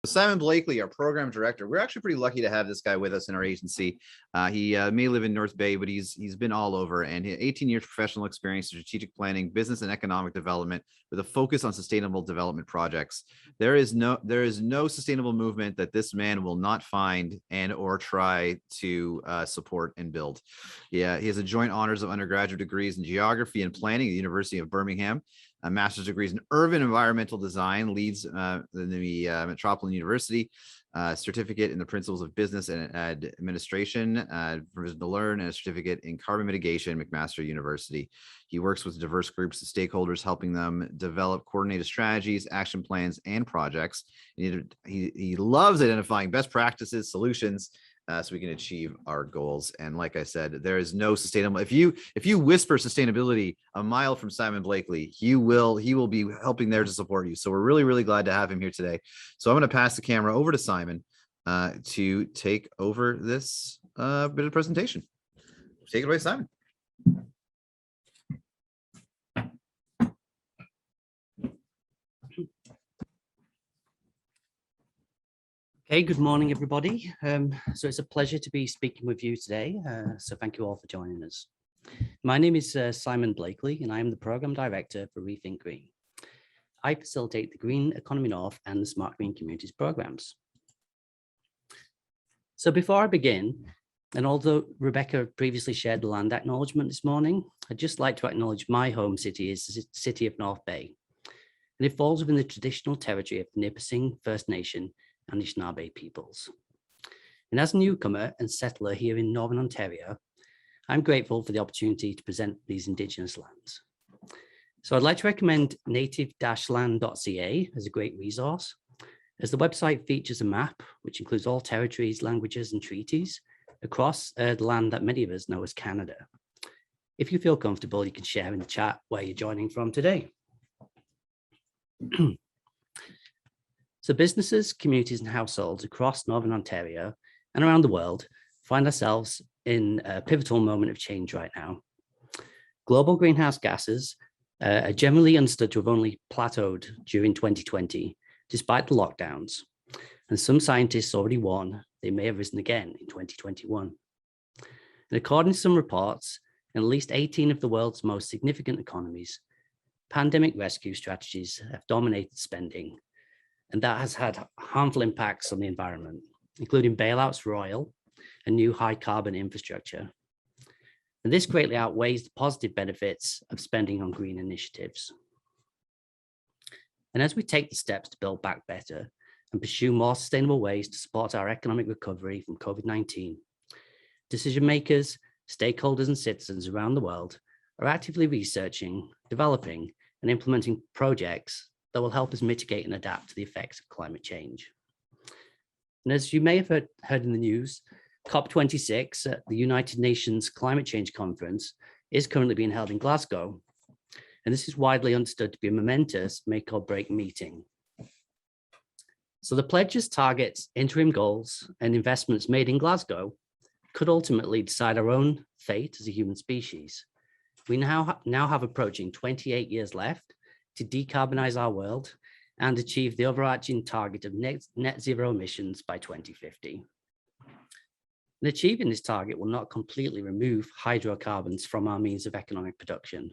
Simon Blakely, our program director. We're actually pretty lucky to have this guy with us in our agency. He may live in North Bay, but he's been all over, and 18 years professional experience in strategic planning, business and economic development with a focus on sustainable development projects. There is no sustainable movement that this man will not find and or try to support and build. Yeah, he has a joint honors of undergraduate degrees in geography and planning at the University of Birmingham, a master's degrees in urban environmental design, Leeds, the Metropolitan University, certificate in the principles of business and administration, provision to learn, and a certificate in carbon mitigation, McMaster University. He works with diverse groups of stakeholders, helping them develop coordinated strategies, action plans, and projects. He loves identifying best practices, solutions, so we can achieve our goals. And like I said, there is no sustainable. If you whisper sustainability a mile from Simon Blakely, he will be helping there to support you. So we're really, really glad to have him here today. So I'm going to pass the camera over to Simon to take over this bit of the presentation. Take it away, Simon. Hey, good morning, everybody. So it's a pleasure to be speaking with you today. So thank you all for joining us. My name is Simon Blakely, and I am the Program Director for Rethink Green. I facilitate the Green Economy North and the Smart Green Communities programs. So before I begin, and although Rebecca previously shared the land acknowledgement this morning, I'd just like to acknowledge my home city is the city of North Bay. And it falls within the traditional territory of the Nipissing First Nation and Anishinaabe peoples. And as a newcomer and settler here in Northern Ontario, I'm grateful for the opportunity to present these Indigenous lands. So I'd like to recommend native-land.ca as a great resource, as the website features a map which includes all territories, languages, and treaties across the land that many of us know as Canada. If you feel comfortable, you can share in the chat where you're joining from today. So businesses, communities, and households across Northern Ontario and around the world find ourselves in a pivotal moment of change right now. Global greenhouse gases are generally understood to have only plateaued during 2020, despite the lockdowns. And some scientists already warn they may have risen again in 2021. And according to some reports, in at least 18 of the world's most significant economies, pandemic rescue strategies have dominated spending. And that has had harmful impacts on the environment, including bailouts for oil and new high carbon infrastructure. And this greatly outweighs the positive benefits of spending on green initiatives. And as we take the steps to build back better and pursue more sustainable ways to support our economic recovery from COVID-19, decision makers, stakeholders, and citizens around the world are actively researching, developing, and implementing projects that will help us mitigate and adapt to the effects of climate change. And as you may have heard in the news, COP26 at the United Nations Climate Change Conference is currently being held in Glasgow. And this is widely understood to be a momentous make or break meeting. So the pledges targets interim goals and investments made in Glasgow could ultimately decide our own fate as a human species. We now have approaching 28 years left to decarbonize our world and achieve the overarching target of net zero emissions by 2050. And achieving this target will not completely remove hydrocarbons from our means of economic production,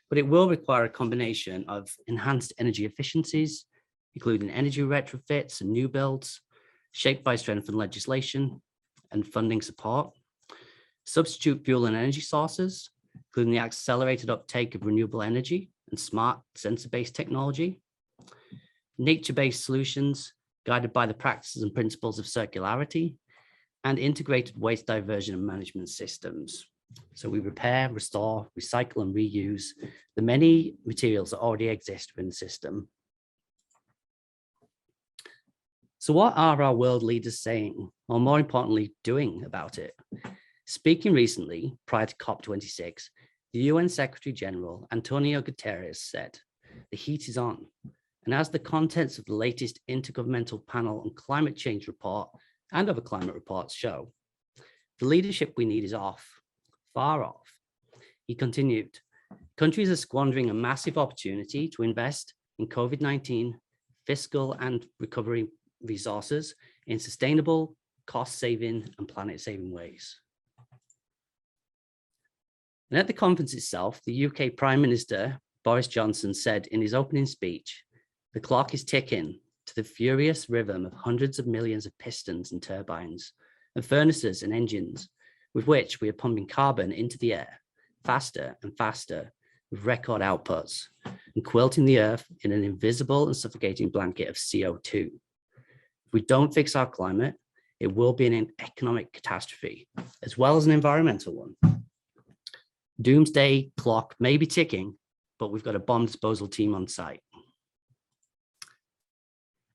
but it will require a combination of enhanced energy efficiencies, including energy retrofits and new builds, shaped by strengthened legislation and funding support, substitute fuel and energy sources, including the accelerated uptake of renewable energy and smart sensor-based technology, nature-based solutions guided by the practices and principles of circularity, and integrated waste diversion and management systems. So we repair, restore, recycle, and reuse the many materials that already exist within the system. So what are our world leaders saying, or more importantly, doing about it? Speaking recently, prior to COP26, the UN Secretary General, Antonio Guterres, said, "The heat is on." And as the contents of the latest Intergovernmental Panel on Climate Change report and other climate reports show, the leadership we need is off, far off. He continued, "Countries are squandering a massive opportunity to invest in COVID-19 fiscal and recovery resources in sustainable, cost-saving, and planet-saving ways. And at the conference itself, the UK Prime Minister, Boris Johnson, said in his opening speech, "The clock is ticking to the furious rhythm of hundreds of millions of pistons and turbines, and furnaces and engines, with which we are pumping carbon into the air faster and faster with record outputs, and quilting the earth in an invisible and suffocating blanket of CO2. If we don't fix our climate, it will be an economic catastrophe, as well as an environmental one. Doomsday clock may be ticking, but we've got a bomb disposal team on site."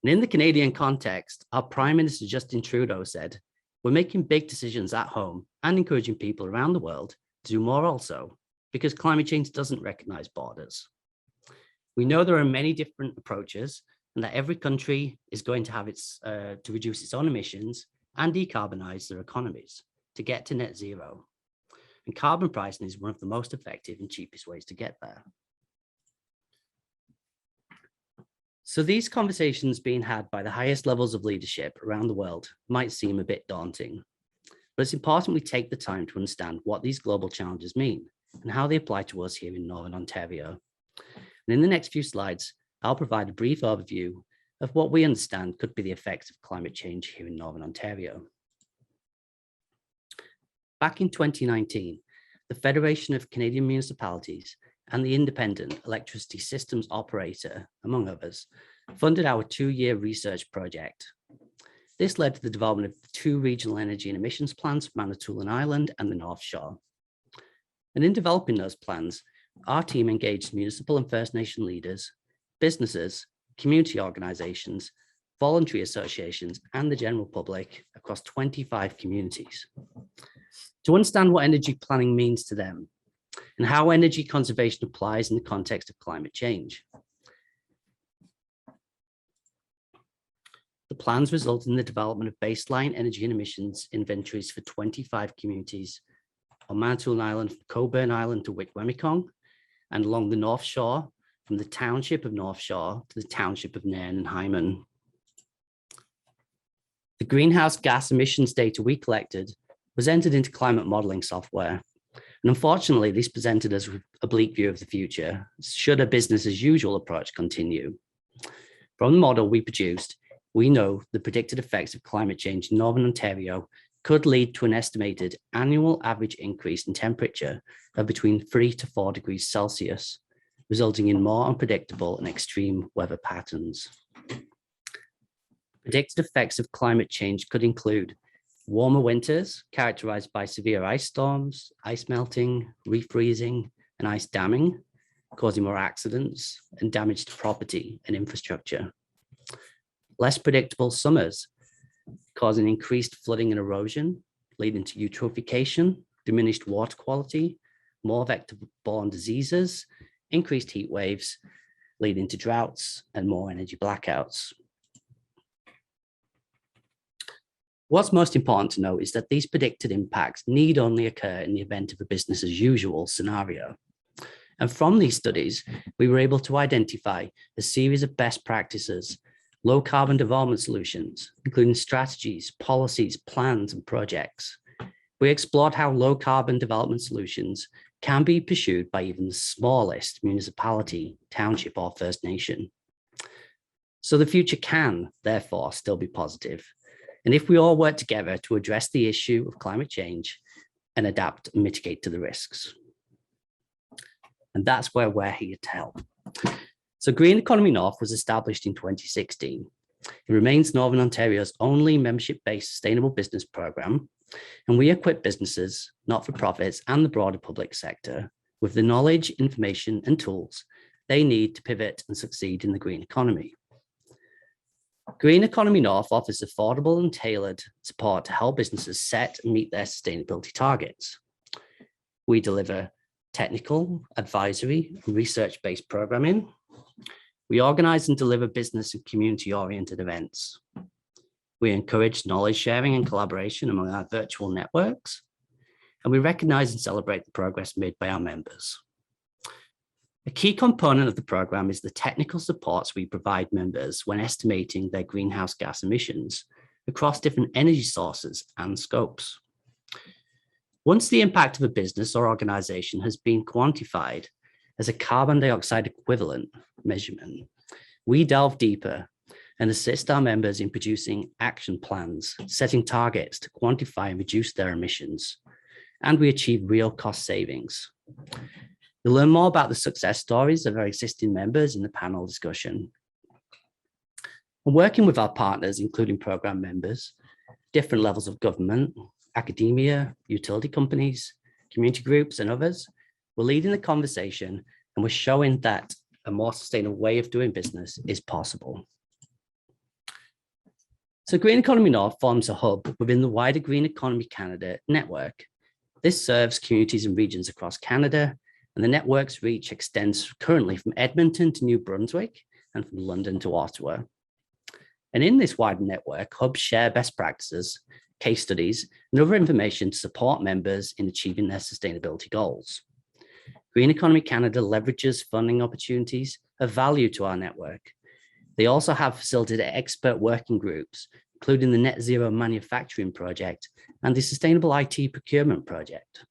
And in the Canadian context, our Prime Minister Justin Trudeau said, "We're making big decisions at home and encouraging people around the world to do more also, because climate change doesn't recognize borders. We know there are many different approaches and that every country is going to have to reduce its own emissions and decarbonize their economies to get to net zero. And carbon pricing is one of the most effective and cheapest ways to get there." So these conversations being had by the highest levels of leadership around the world might seem a bit daunting, but it's important we take the time to understand what these global challenges mean and how they apply to us here in Northern Ontario. And in the next few slides, I'll provide a brief overview of what we understand could be the effects of climate change here in Northern Ontario. Back in 2019, the Federation of Canadian Municipalities and the Independent Electricity Systems Operator, among others, funded our 2-year research project. This led to the development of 2 regional energy and emissions plans for Manitoulin Island and the North Shore. And in developing those plans, our team engaged municipal and First Nation leaders, businesses, community organizations, voluntary associations, and the general public across 25 communities to understand what energy planning means to them and how energy conservation applies in the context of climate change. The plans result in the development of baseline energy and emissions inventories for 25 communities on Manitoulin Island, from Cockburn Island to Wikwemikong, and along the North Shore, from the township of North Shore to the township of Nairn and Hyman. The greenhouse gas emissions data we collected was entered into climate modeling software. And unfortunately, this presented us with a bleak view of the future, should a business as usual approach continue. From the model we produced, we know the predicted effects of climate change in Northern Ontario could lead to an estimated annual average increase in temperature of between 3 to 4 degrees Celsius, resulting in more unpredictable and extreme weather patterns. Predicted effects of climate change could include warmer winters characterized by severe ice storms, ice melting, refreezing, and ice damming, causing more accidents and damage to property and infrastructure. Less predictable summers, causing increased flooding and erosion, leading to eutrophication, diminished water quality, more vector-borne diseases, increased heat waves, leading to droughts and more energy blackouts. What's most important to note is that these predicted impacts need only occur in the event of a business as usual scenario. And from these studies, we were able to identify a series of best practices, low carbon development solutions, including strategies, policies, plans, and projects. We explored how low carbon development solutions can be pursued by even the smallest municipality, township, or First Nation. So the future can, therefore, still be positive. And if we all work together to address the issue of climate change and adapt and mitigate to the risks. And that's where we're here to help. So Green Economy North was established in 2016. It remains Northern Ontario's only membership-based sustainable business program, and we equip businesses, not-for-profits, and the broader public sector with the knowledge, information, and tools they need to pivot and succeed in the green economy. Green Economy North offers affordable and tailored support to help businesses set and meet their sustainability targets. We deliver technical, advisory, and research-based programming. We organize and deliver business and community-oriented events. We encourage knowledge sharing and collaboration among our virtual networks. And we recognize and celebrate the progress made by our members. A key component of the program is the technical supports we provide members when estimating their greenhouse gas emissions across different energy sources and scopes. Once the impact of a business or organization has been quantified as a carbon dioxide equivalent measurement, we delve deeper and assist our members in producing action plans, setting targets to quantify and reduce their emissions, and we achieve real cost savings. You'll learn more about the success stories of our existing members in the panel discussion. And working with our partners, including program members, different levels of government, academia, utility companies, community groups, and others, we're leading the conversation and we're showing that a more sustainable way of doing business is possible. So Green Economy North forms a hub within the wider Green Economy Canada network. This serves communities and regions across Canada, and the network's reach extends currently from Edmonton to New Brunswick and from London to Ottawa. And in this wider network, hubs share best practices, case studies, and other information to support members in achieving their sustainability goals. Green Economy Canada leverages funding opportunities of value to our network. They also have facilitated expert working groups, including the Net Zero Manufacturing Project and the Sustainable IT Procurement Project.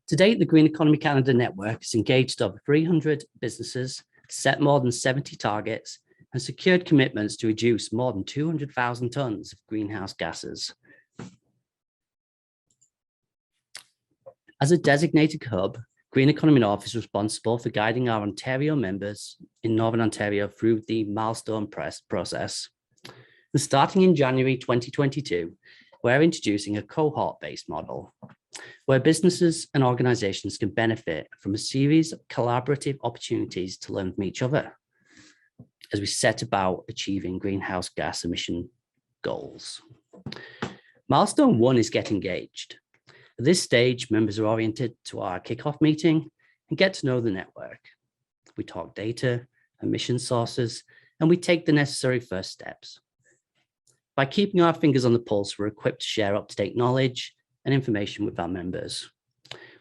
To date, the Green Economy Canada network has engaged over 300 businesses, set more than 70 targets, and secured commitments to reduce more than 200,000 tons of greenhouse gases. As a designated hub, Green Economy North is responsible for guiding our Ontario members in Northern Ontario through the milestone process. And starting in January 2022, we're introducing a cohort-based model where businesses and organizations can benefit from a series of collaborative opportunities to learn from each other as we set about achieving greenhouse gas emission goals. Milestone 1 is get engaged. At this stage, members are oriented to our kickoff meeting and get to know the network. We talk data, emission sources, and we take the necessary first steps. By keeping our fingers on the pulse, we're equipped to share up-to-date knowledge and information with our members.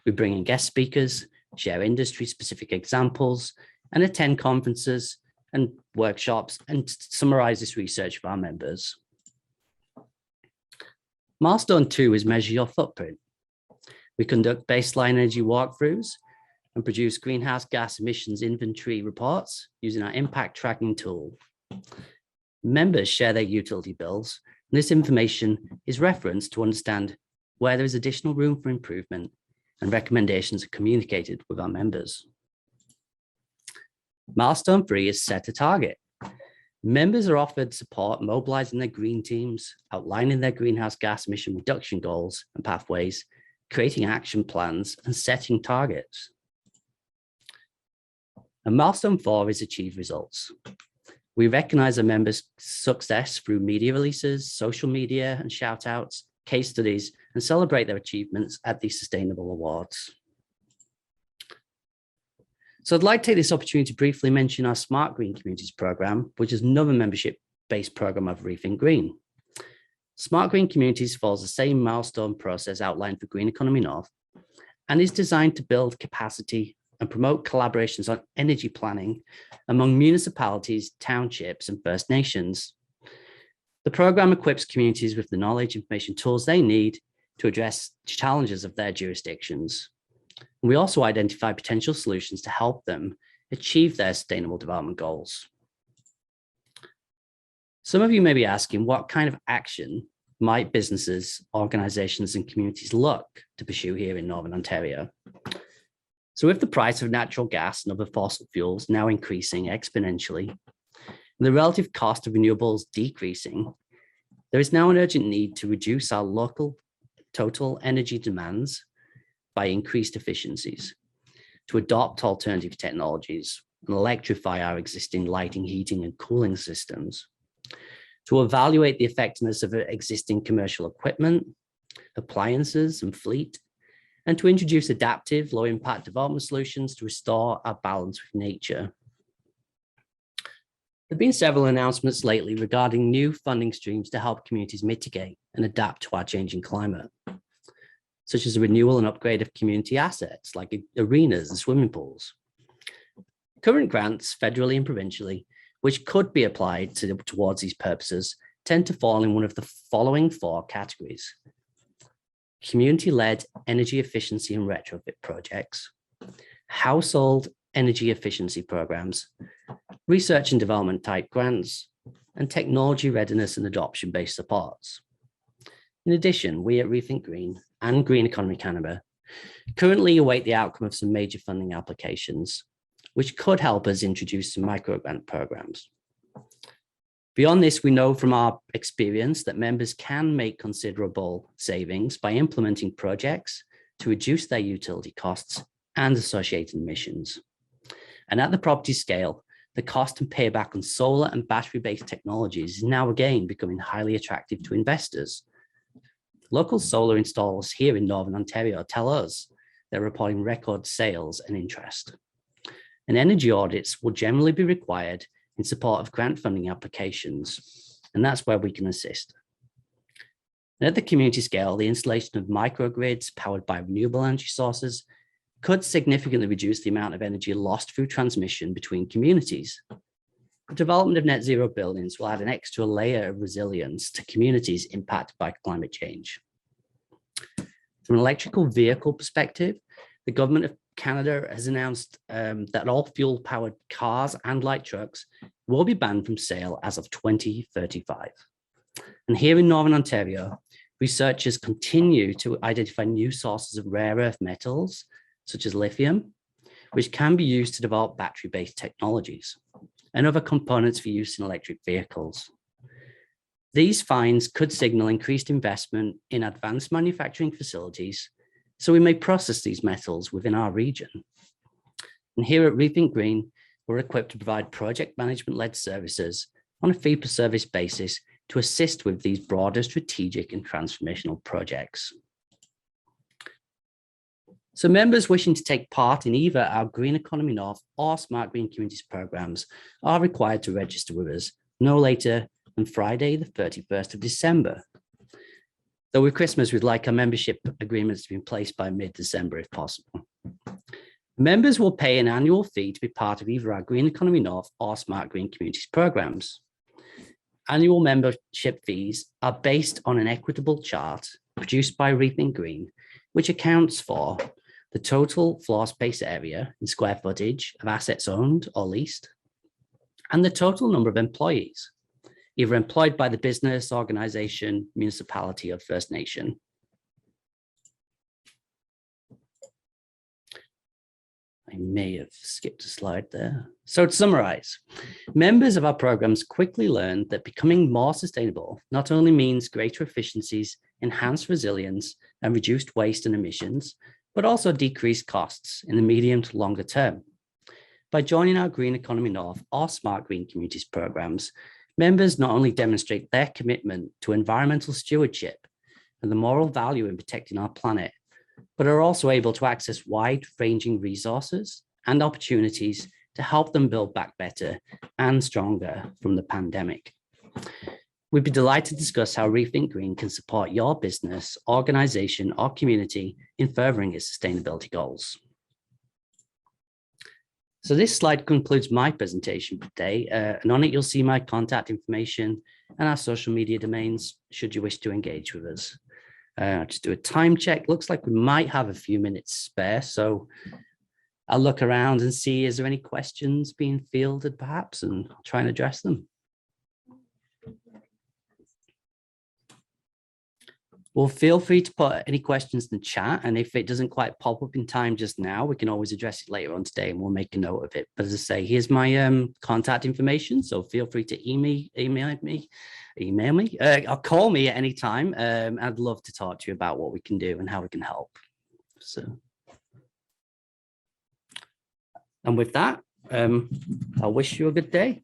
We bring in guest speakers, share industry-specific examples, and attend conferences and workshops and summarize this research for our members. Milestone 2 is measure your footprint. We conduct baseline energy walkthroughs and produce greenhouse gas emissions inventory reports using our impact tracking tool. Members share their utility bills, and this information is referenced to understand where there is additional room for improvement, and recommendations are communicated with our members. Milestone 3 is set a target. Members are offered support mobilizing their green teams, outlining their greenhouse gas emission reduction goals and pathways, creating action plans, and setting targets. And milestone 4 is achieve results. We recognize our members' success through media releases, social media and shout outs, case studies, and celebrate their achievements at the Sustainable Awards. So I'd like to take this opportunity to briefly mention our Smart Green Communities program, which is another membership-based program of Rethink Green. Smart Green Communities follows the same milestone process outlined for Green Economy North and is designed to build capacity and promote collaborations on energy planning among municipalities, townships, and First Nations. The program equips communities with the knowledge, information, tools they need to address challenges of their jurisdictions. We also identify potential solutions to help them achieve their sustainable development goals. Some of you may be asking, what kind of action might businesses, organizations, and communities look to pursue here in Northern Ontario? So with the price of natural gas and other fossil fuels now increasing exponentially, and the relative cost of renewables decreasing, there is now an urgent need to reduce our local total energy demands by increased efficiencies, to adopt alternative technologies and electrify our existing lighting, heating, and cooling systems, to evaluate the effectiveness of existing commercial equipment, appliances, and fleet, and to introduce adaptive, low-impact development solutions to restore our balance with nature. There have been several announcements lately regarding new funding streams to help communities mitigate and adapt to our changing climate. such as the renewal and upgrade of community assets like arenas and swimming pools. Current grants, federally and provincially, which could be applied towards these purposes, tend to fall in one of the following 4 categories: community-led energy efficiency and retrofit projects, household energy efficiency programs, research and development type grants, and technology readiness and adoption-based supports. In addition, we at Rethink Green and Green Economy Canada currently await the outcome of some major funding applications, which could help us introduce some microgrant programs. Beyond this, we know from our experience that members can make considerable savings by implementing projects to reduce their utility costs and associated emissions. And at the property scale, the cost and payback on solar and battery-based technologies is now again becoming highly attractive to investors. Local solar installers here in Northern Ontario tell us they're reporting record sales and interest. And energy audits will generally be required in support of grant funding applications, and that's where we can assist. And at the community scale, the installation of microgrids powered by renewable energy sources could significantly reduce the amount of energy lost through transmission between communities. The development of net zero buildings will add an extra layer of resilience to communities impacted by climate change. From an electrical vehicle perspective, the Government of Canada has announced that all fuel-powered cars and light trucks will be banned from sale as of 2035. And here in Northern Ontario, researchers continue to identify new sources of rare earth metals, such as lithium, which can be used to develop battery-based technologies and other components for use in electric vehicles. These finds could signal increased investment in advanced manufacturing facilities, so we may process these metals within our region. And here at Rethink Green, we're equipped to provide project management-led services on a fee-for-service basis to assist with these broader strategic and transformational projects. So members wishing to take part in either our Green Economy North or Smart Green Communities programs are required to register with us no later than Friday, the 31st of December. Though with Christmas, we'd like our membership agreements to be in place by mid-December if possible. Members will pay an annual fee to be part of either our Green Economy North or Smart Green Communities programs. Annual membership fees are based on an equitable chart produced by Rethink Green, which accounts for the total floor space area in square footage of assets owned or leased, and the total number of employees, either employed by the business, organization, municipality, or First Nation. I may have skipped a slide there. So to summarize, members of our programs quickly learned that becoming more sustainable not only means greater efficiencies, enhanced resilience, and reduced waste and emissions, but also decreased costs in the medium to longer term. By joining our Green Economy North or Smart Green Communities programs, members not only demonstrate their commitment to environmental stewardship and the moral value in protecting our planet, but are also able to access wide-ranging resources and opportunities to help them build back better and stronger from the pandemic. We'd be delighted to discuss how Rethink Green can support your business, organization, or community in furthering its sustainability goals. So this slide concludes my presentation for today, and on it you'll see my contact information and our social media domains should you wish to engage with us. Just do a time check. Looks like we might have a few minutes spare, so I'll look around and see, is there any questions being fielded perhaps, and I'll try and address them. Well, feel free to put any questions in the chat, and if it doesn't quite pop up in time just now, we can always address it later on today and we'll make a note of it. But as I say, here's my contact information, so feel free to email me, or call me at any time. I'd love to talk to you about what we can do and how we can help. So, and with that, I wish you a good day.